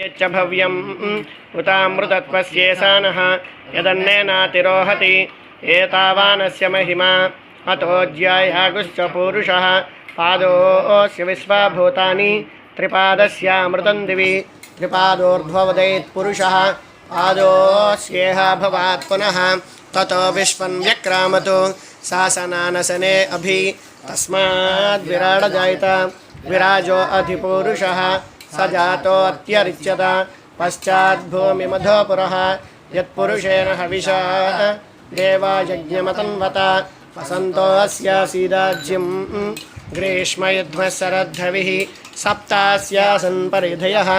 यच्च भव्यम् उतामृतत्वस्येषानः यदन्नेनातिरोहति एतावानस्य महिमा अतो ज्यायागुश्च पूरुषः पादोऽस्य विश्वभूतानि त्रिपादस्यामृतं दिवि त्रिपादोर्ध्ववदेत् पुरुषः पादोऽस्येह भवात् पुनः ततो विश्वं व्यक्रामतु शासनानसने अभि तस्माद्विराडजायत विराजो अधिपूरुषः स जातोऽत्यरिच्यत पश्चाद्भूमिमधोपुरः यत्पुरुषेण हविषा देवायज्ञमतन्वत वसन्तोऽस्यासीदाज्यं ग्रीष्मयुध्मशरद्धविः सप्तास्यासन् परिधयः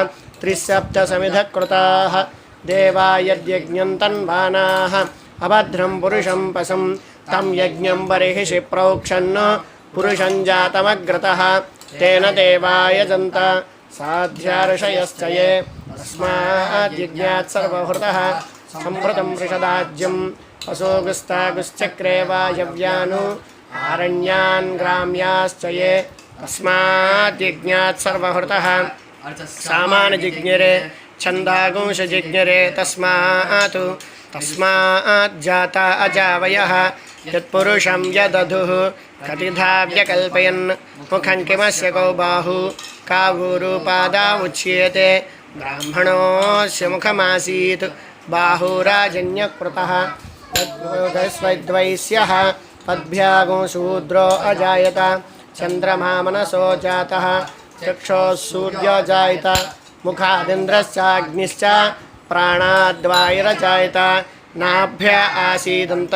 त्रिसप्तसमिधः कृताः देवा यद्यज्ञं तन्वानाः अभद्रं पुरुषं पशं तं यज्ञं बर्हिषि प्रोक्षन् पुरुषं जातमग्रतः तेन देवा यजन्त साध्यार्षयश्च ये तस्माद्यज्ञात् सर्वहृतः संहृतं वृषदाज्यं असोगुस्तागुश्चक्रे वायव्यानु आरण्यान् ग्राम्याश्च ये तस्माद्यज्ञात् सर्वहृतः सामानजिज्ञरे छन्दागुंसजिज्ञरे तस्माज्जाता अजावयः यत्पुरुषं यदधुः कतिधा व्यकल्पयन् मुखं किमस्य कौ बाहु कावूरुपादा उच्येते ब्राह्मणोऽस्य मुखमासीत् बाहुराजन्यकृतः तद्वैश्यः पद्भ्यागो शूद्रो अजायत चन्द्रमा मनसो जातः चक्षुः सूर्यो जायत मुखादिन्द्रश्चाग्निश्च प्राणाद्वायुरजायत नाभ्य आसीदन्त